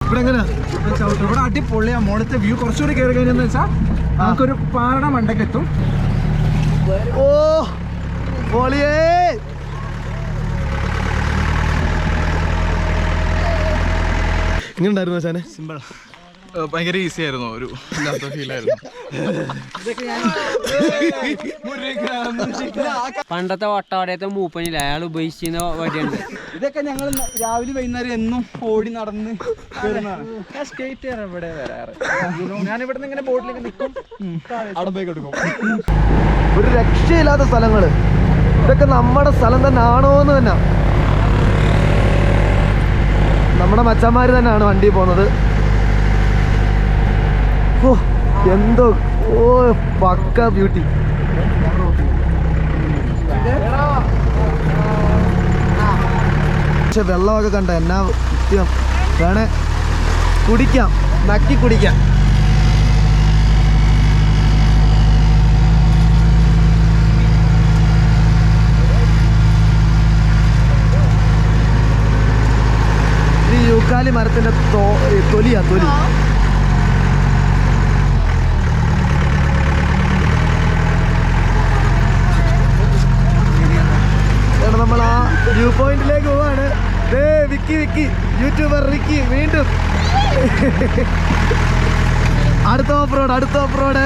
ഇവിടെ എങ്ങനെ ഇവിടെ അടിപൊളിയാ. മുകളിലത്തെ വ്യൂ കുറച്ചുകൂടി കയറി കഴിഞ്ഞെന്ന് വെച്ചാൽ നമുക്കൊരു പാറയുടെ മണ്ടക്കെത്തും. ഓ പൊളിയേ. ഇങ്ങനെ ഉണ്ടായിരുന്നു സാനെ? സിമ്പിൾ, ഭയങ്കര ഈസി ആയിരുന്നു. ഒരു ഇല്ലാത്ത ഫീലായിരുന്നു. പണ്ടത്തെ വട്ടവടയത്തെ മൂപ്പനില്ല, അയാൾ ഉപയോഗിച്ചിരുന്ന വടിയുണ്ട്. ഇതൊക്കെ ഞങ്ങൾ രാവിലെ വൈകുന്നേരം എന്നും ഓടി നടന്ന് സ്റ്റേറ്റ് ഇവിടെ വരാറ്. ഞാനിവിടെ നിന്ന് ഇങ്ങനെ ബോട്ടിലേക്ക് നിൽക്കും, അവിടെ പോയി കൊടുക്കും. ഒരു രക്ഷയില്ലാത്ത സ്ഥലങ്ങള്. ഇതൊക്കെ നമ്മുടെ സ്ഥലം തന്നെ ആണോന്ന് തന്നെ. നമ്മുടെ മച്ചന്മാര് തന്നെയാണ് വണ്ടി പോകുന്നത്. ഓ എന്തോ, ഓ പക്ക ബ്യൂട്ടി. പക്ഷെ വെള്ളമൊക്കെ കണ്ട എന്നാ വൃത്തിയം. വേണേ കുടിക്കാം, നക്കി കുടിക്കാം. ഈ യൂക്കാലി മരത്തിന്റെ തൊലിയാ, തൊലി. നമ്മൾ ആ വ്യൂ പോയിന്റിലേക്ക് പോവാണ്. വിക്കി യൂട്യൂബർ വിക്കി വീണ്ടും അടുത്ത ഓഫ് റോഡ്.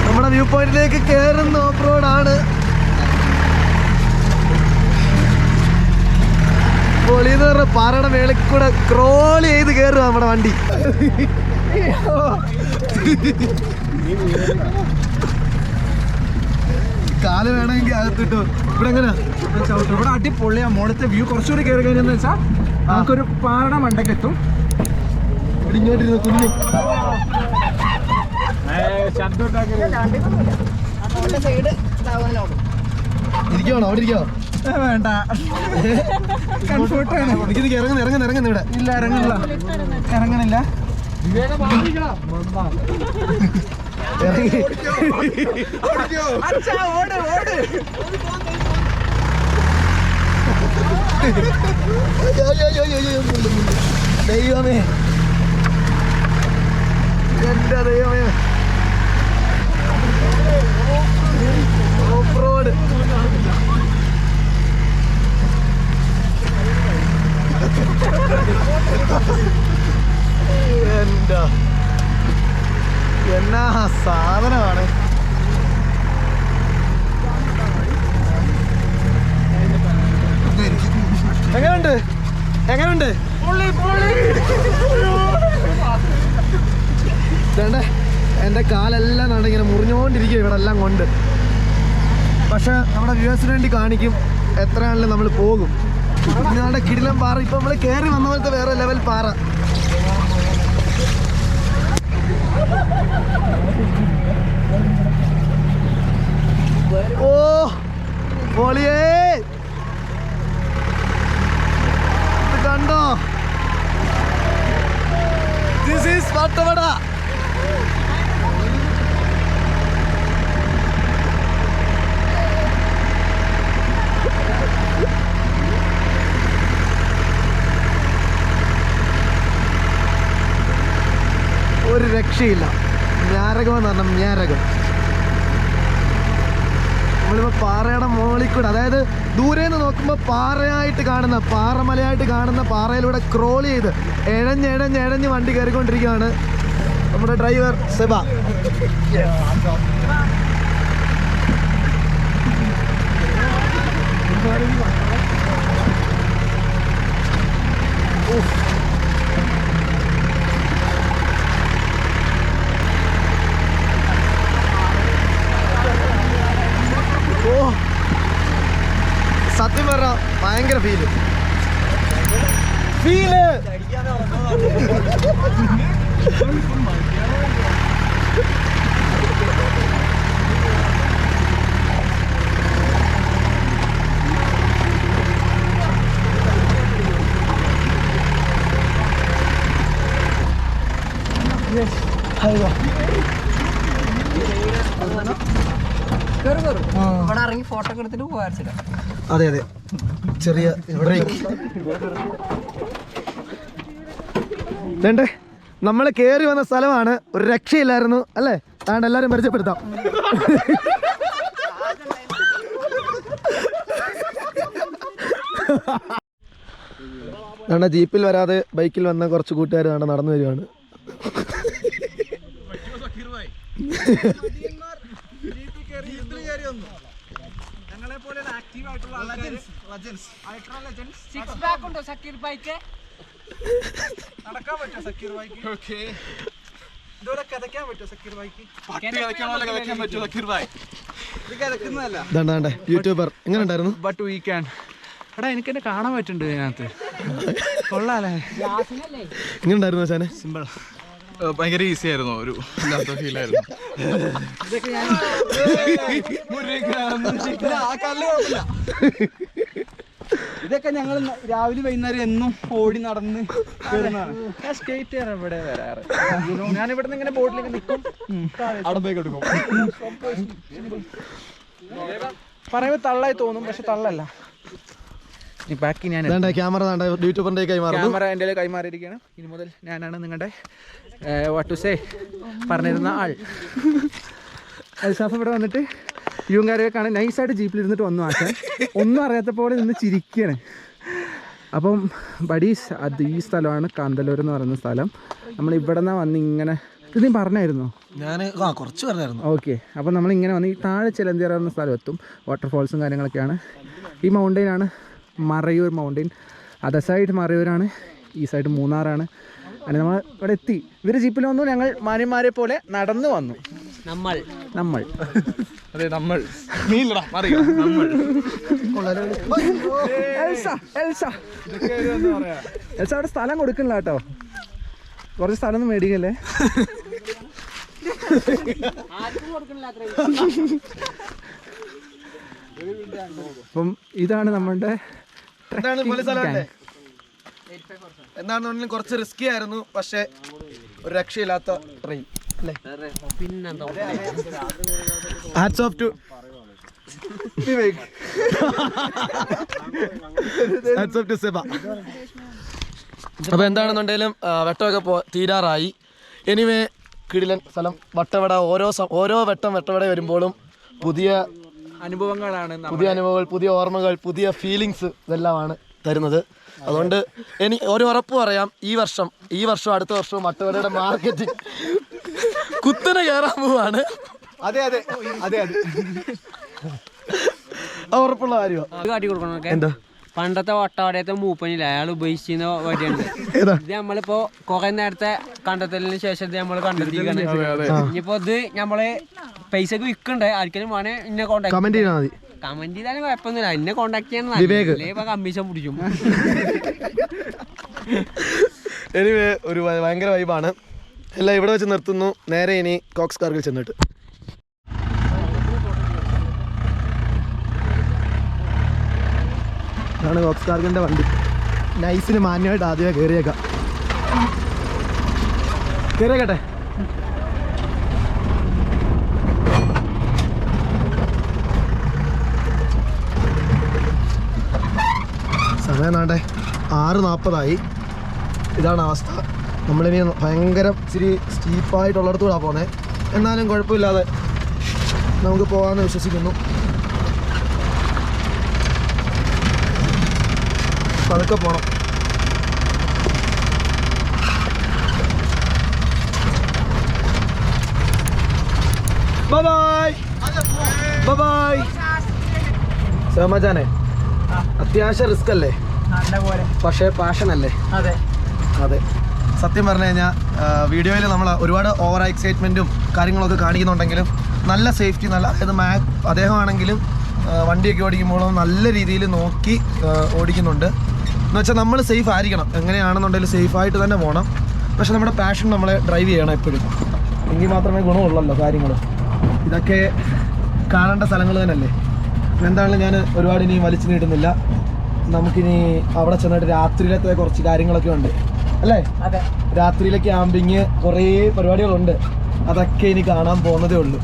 നമ്മുടെ വ്യൂ പോയിന്റിലേക്ക് കയറുന്ന ഓഫ് റോഡാണ്. പൊളിന്ന് പറഞ്ഞ പാറയുടെ മേളിൽ കൂടെ ക്രോൾ ചെയ്ത് കയറുക നമ്മുടെ വണ്ടി. കാല് വേണമെങ്കിൽ അകത്തിട്ടു. ഇവിടെ എങ്ങനെ ഇവിടെ അടിപൊളിയാ. മുകളിലത്തെ വ്യൂ കുറച്ചുകൂടി കയറി കഴിഞ്ഞെന്ന് വെച്ചാൽ നമുക്കൊരു പാറയുടെ മണ്ടക്കെത്തും. ഇങ്ങോട്ടിരുന്നു കുഞ്ഞു ഇരിക്കണോ? അവിടെ ഇരിക്കോ? വേണ്ട, കംഫർട്ടാണ്. ഇറങ്ങുന്ന ഇവിടെ ഇല്ല, ഇറങ്ങണില്ല. ദൈവമേ, എന്റെ ദൈവമേ. Off road. എന്താ എന്നാ സാധനമാണ്. എങ്ങനെയുണ്ട്? എന്റെ കാലെല്ലാം നാണ്ട് ഇങ്ങനെ മുറിഞ്ഞുകൊണ്ടിരിക്കും ഇവിടെ എല്ലാം കൊണ്ട്. പക്ഷെ നമ്മുടെ വ്യൂവേഴ്സിന് വേണ്ടി കാണിക്കും എത്രയാണെങ്കിലും നമ്മൾ പോകും. ഇന്നാണ്ട് കിടിലം പാറ. ഇപ്പൊ നമ്മള് കയറി വന്ന പോലത്തെ വേറെ ലെവൽ പാറ. ഓ പൊളിയേ, ഇത് കണ്ടോ? This is Vattavada. ഒരു രക്ഷയില്ല. ഞാരകം എന്ന് പറഞ്ഞാൽ ഞാരകം. നമ്മളിപ്പോൾ പാറയുടെ മുകളിൽ കൂടെ, അതായത് ദൂരെ നിന്ന് നോക്കുമ്പോൾ പാറയായിട്ട് കാണുന്ന, പാറമലയായിട്ട് കാണുന്ന പാറയിലൂടെ ക്രോൾ ചെയ്ത് എഴഞ്ഞ് വണ്ടി കയറിക്കൊണ്ടിരിക്കുകയാണ് നമ്മുടെ ഡ്രൈവർ സെബ. സത്യം പറഞ്ഞ ഭയങ്കര ഫീല്. ഇവിടെ ഇറങ്ങി ഫോട്ടോ ഒക്കെ എടുത്തിട്ട് പോകാറില്ല. അതെ ചെറിയ ബ്രേക്ക്. വേണ്ടേ നമ്മൾ കയറി വന്ന സ്ഥലമാണ്, ഒരു രക്ഷയില്ലായിരുന്നു അല്ലേ? അതുകൊണ്ട് എല്ലാവരും പരിചയപ്പെടുത്താം. അതുകൊണ്ട് ജീപ്പിൽ വരാതെ ബൈക്കിൽ വന്ന കുറച്ച് കൂട്ടുകാർ നടന്നു വരികയാണ്. യൂട്യൂബർ എങ്ങനെ ഉണ്ടായിരുന്നു? But we can. എടാ എനിക്ക് എന്നെ കാണാൻ പറ്റുന്നുണ്ട് ഇതിനകത്ത്. കൊള്ളാല്ലേ? എങ്ങനെ ഉണ്ടായിരുന്നു ചാനെ? സിമ്പിൾ. ഭയങ്കര ഈസി ആയിരുന്നു, ഒരു ഇല്ലാത്ത ഫീലായിരുന്നു. ഇതൊക്കെ ഞങ്ങൾ രാവിലെ വൈകുന്നേരം എന്നും ഓടി നടന്ന് സ്കേറ്റ് ഇവിടെ വരാറ്. ഞാൻ ഇവിടെ നിന്ന് ഇങ്ങനെ ബോട്ടിലേക്ക് നിൽക്കും, അവിടെ പോയി കൊടുക്കും. പറയുമ്പോൾ തള്ളായി തോന്നും, പക്ഷെ തള്ളല്ല. ബാക്കി ഞാൻ ക്യാമറ ക്യാമറ എൻ്റെ കൈമാറിയിരിക്കുകയാണ്. ഇനി മുതൽ ഞാനാണ് നിങ്ങളുടെ വാട്ട് ടു സേ പറഞ്ഞിരുന്ന ആൾ. അൽസാഫ് ഇവിടെ വന്നിട്ട് യുവങ്കാരൊക്കെ നൈസായിട്ട് ജീപ്പിലിരുന്നിട്ട് വന്നു ആശാൻ. ഒന്നും അറിയാത്ത പോലെ നിന്ന് ചിരിക്കുകയാണ്. അപ്പം ബഡീസ് അത് ഈ സ്ഥലമാണ് കാന്തല്ലൂർ എന്ന് പറയുന്ന സ്ഥലം. നമ്മൾ ഇവിടെ നിന്നാണ് വന്ന് ഇങ്ങനെ ഇത് നീ പറഞ്ഞായിരുന്നോ? ഞാൻ കുറച്ച് പറഞ്ഞായിരുന്നു. ഓക്കെ, അപ്പം നമ്മളിങ്ങനെ വന്ന് ഈ താഴെ ചിലന്തിയറ എന്ന സ്ഥലം എത്തും. വാട്ടർഫോൾസും കാര്യങ്ങളൊക്കെയാണ്. ഈ മൗണ്ടെയിനാണ് മറയൂർ മൗണ്ടെയിൻ. അതർ സൈഡ് മറയൂരാണ്, ഈ സൈഡ് മൂന്നാറാണ്. അങ്ങനെ നമ്മൾ ഇവിടെ എത്തി. ഇവർ ജീപ്പിൽ വന്നു, ഞങ്ങൾ മാന്യന്മാരെ പോലെ നടന്നു വന്നു. നമ്മൾ അതെ നമ്മൾ നമ്മൾ എൽസ അവിടെ സ്ഥലം കൊടുക്കണില്ല കേട്ടോ, കുറച്ച് സ്ഥലം ഒന്നും മേടിക്കല്ലേ. അപ്പം ഇതാണ് നമ്മളുടെ എന്താണെന്നുണ്ടെങ്കിലും കുറച്ച് റിസ്കി ആയിരുന്നു, പക്ഷെ ഒരു രക്ഷയില്ലാത്ത ട്രെയിൻ അല്ലേ? Hats off to Vivek. Hats off to Seba. അപ്പോൾ എന്താണെന്നുണ്ടെങ്കിലും വെട്ടമൊക്കെ തീരാറായി. എനിവേ കിടിലൻ സ്ഥലം വട്ടവട. ഓരോ വട്ടം വട്ടവട വരുമ്പോഴും പുതിയ അനുഭവങ്ങൾ, പുതിയ ഓർമ്മകൾ, പുതിയ ഫീലിങ്സ് ഇതെല്ലാമാണ് തരുന്നത്. അതുകൊണ്ട് ഒരു ഉറപ്പ് പറയാം, ഈ വർഷം അടുത്ത വർഷവും വട്ടവടയുടെ മാർക്കറ്റിംഗ് കുത്തനെ കയറാൻ പോവാണ്. അതെ അതെ അതെ അതെ, ഉറപ്പുള്ള കാര്യമാണ്. കാട്ടി കൊടുക്കണം. എന്താ പണ്ടത്തെ വട്ടവടയത്തെ മൂപ്പനില്ല, അയാൾ ഉപയോഗിച്ചിരുന്ന വടിയുണ്ട്. ഇത് നമ്മളിപ്പോ കുറെ നേരത്തെ കണ്ടെത്തലിന് ശേഷം നമ്മൾ കണ്ടെത്തിക്കാണ്. ഇനിയിപ്പോ ഇത് നമ്മള് പൈസക്ക് വിൽക്കണ്ടേ, ആർക്കെങ്കിലും വേണേ എന്നെ കോണ്ടാക്ട് കമന്റ് ചെയ്താൽ മതി. കമന്റ് ചെയ്താലും കുഴപ്പമൊന്നുമില്ല, എന്നെ കോണ്ടാക്ട് ചെയ്യാൻ കമ്മീഷൻ പിടിക്കും. എനിവേ ഒരു ഭയങ്കര വൈബാണ്. എല്ലാം ഇവിടെ വെച്ച് നിർത്തുന്നു. നേരെ ഇനി കോക്സ് കാർഗിൽ ചെന്നിട്ട് ഇതാണ് കോക്സ് കാർഗിൻ്റെ വണ്ടി. നൈസിന് മാന്യമായിട്ട് ആദ്യമേ കയറിയേക്കട്ടെ. സമയം നാട്ടെ 6:40. ഇതാണ് അവസ്ഥ. നമ്മളിനി ഭയങ്കര ഇച്ചിരി സ്റ്റീപ്പായിട്ടുള്ളിടത്തൂടാണ് പോകുന്നത്. എന്നാലും കുഴപ്പമില്ലാതെ നമുക്ക് പോകാമെന്ന് വിശ്വസിക്കുന്നു. പതുക്കെ പോകണം. ബൈ സോമജാനെ, അത്യാവശ്യം റിസ്ക് അല്ലേ, പക്ഷേ പാഷൻ അല്ലേ? അതെ. സത്യം പറഞ്ഞു കഴിഞ്ഞാൽ വീഡിയോയിൽ നമ്മൾ ഒരുപാട് ഓവർ എക്സൈറ്റ്മെൻറ്റും കാര്യങ്ങളൊക്കെ കാണിക്കുന്നുണ്ടെങ്കിലും നല്ല സേഫ്റ്റി, നല്ല അദ്ദേഹമാണെങ്കിലും വണ്ടിയൊക്കെ ഓടിക്കുമ്പോഴും നല്ല രീതിയിൽ നോക്കി ഓടിക്കുന്നുണ്ട്. എന്ന് വെച്ചാൽ നമ്മൾ സേഫ് ആയിരിക്കണം, എങ്ങനെയാണെന്നുണ്ടെങ്കിലും സേഫായിട്ട് തന്നെ പോകണം. പക്ഷെ നമ്മുടെ പാഷൻ നമ്മളെ ഡ്രൈവ് ചെയ്യണം എപ്പോഴും, എങ്കിൽ മാത്രമേ ഗുണമുള്ളല്ലോ കാര്യങ്ങൾ. ഇതൊക്കെ കാണേണ്ട സ്ഥലങ്ങൾ തന്നെയല്ലേ. എന്താണെങ്കിലും ഞാൻ ഒരുപാട് ഇനി വലിച്ചു നീട്ടുന്നില്ല. നമുക്കിനി അവിടെ ചെന്നിട്ട് രാത്രിയിലത്തെ കുറച്ച് കാര്യങ്ങളൊക്കെ ഉണ്ട് അല്ലേ? രാത്രിയിലെ ക്യാമ്പിങ്, കുറേ പരിപാടികളുണ്ട്. അതൊക്കെ ഇനി കാണാൻ പോകുന്നതേ ഉള്ളൂ.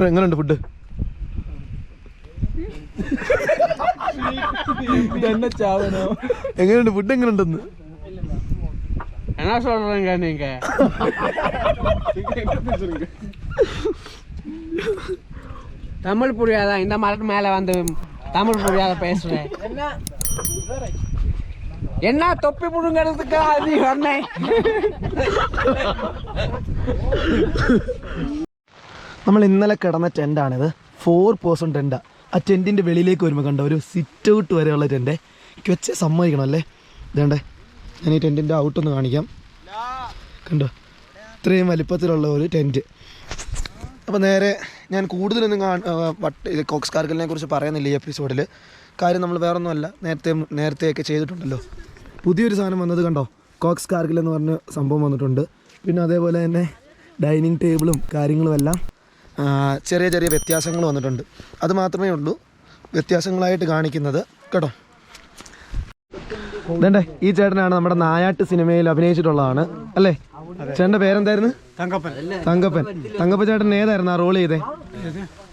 എങ്ങനെയുണ്ട് ഫുഡ്? എങ്ങനെയുണ്ട് ഫുഡ്? എങ്ങനെയുണ്ടെന്ന് എന്നാ சொல்றீங்க நீங்க? தமிழ் புரியாதா? இந்த மரத்து மேல வந்து தமிழ் புரியாத பேசுறேன். என்ன தொப்பி புடுங்கிறதுக்கு அது சொன்னேன். നമ്മൾ ഇന്നലെ കിടന്ന ടെൻ്റാണിത്. 4 പേഴ്സൺ ടെൻറ്റാണ്. ആ ടെൻറ്റിൻ്റെ വെളിയിലേക്ക് വരുമ്പോൾ കണ്ടോ ഒരു സിറ്റ് ഔട്ട് വരെയുള്ള ടെൻറ്റ്. എനിക്ക് വെച്ച് സമ്മതിക്കണം അല്ലേ? ഇതേണ്ടേ, ഞാൻ ഈ ടെൻറ്റിൻ്റെ ഔട്ടൊന്ന് കാണിക്കാം. കണ്ടോ, ഇത്രയും വലിപ്പത്തിലുള്ള ഒരു ടെൻറ്റ്. അപ്പോൾ നേരെ ഞാൻ കൂടുതലൊന്നും ഇത് കോക്സ് കാർഗിലിനെ കുറിച്ച് പറയുന്നില്ല ഈ എപ്പിസോഡിൽ. കാര്യം നമ്മൾ വേറൊന്നുമല്ല, നേരത്തെയൊക്കെ ചെയ്തിട്ടുണ്ടല്ലോ. പുതിയൊരു സാധനം വന്നത് കണ്ടോ, കോക്സ് കാർഗിൽ എന്ന് പറഞ്ഞ സംഭവം വന്നിട്ടുണ്ട്. പിന്നെ അതേപോലെ തന്നെ ഡൈനിങ് ടേബിളും കാര്യങ്ങളും എല്ലാം ചെറിയ ചെറിയ വ്യത്യാസങ്ങൾ വന്നിട്ടുണ്ട്. അത് മാത്രമേ ഉള്ളൂ വ്യത്യാസങ്ങളായിട്ട് കാണിക്കുന്നത് കേട്ടോ. ഇതേണ്ടേ, ഈ ചേട്ടനാണ് നമ്മുടെ നായാട്ട് സിനിമയിൽ അഭിനയിച്ചിട്ടുള്ളതാണ് അല്ലേ? ചേട്ടൻ്റെ പേരെന്തായിരുന്നു? തങ്കപ്പൻ ചേട്ടൻ ഏതായിരുന്നു ആ റോൾ ചെയ്തേ?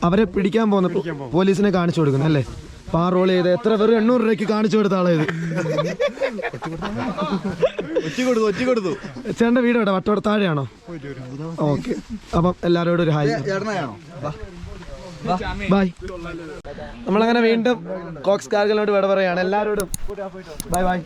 അവരെ പിടിക്കാൻ പോകുന്ന പോലീസിനെ കാണിച്ചു കൊടുക്കുന്നത് അല്ലേ? അപ്പോൾ ആ റോൾ ചെയ്ത് എത്ര വെറും 800 രൂപയ്ക്ക് കാണിച്ചു കൊടുത്ത ആളായത്. ചേട്ടൻ്റെ വീട് എവിടെ? വട്ടവട താഴെയാണോ? ഓക്കെ, അപ്പം എല്ലാവരോടും ഒരു ഹായ്. ബൈ. നമ്മളങ്ങനെ വീണ്ടും കോക്സ് കാർഗിലിനോട് വിട പറയാണ് എല്ലാവരോടും. Bye bye.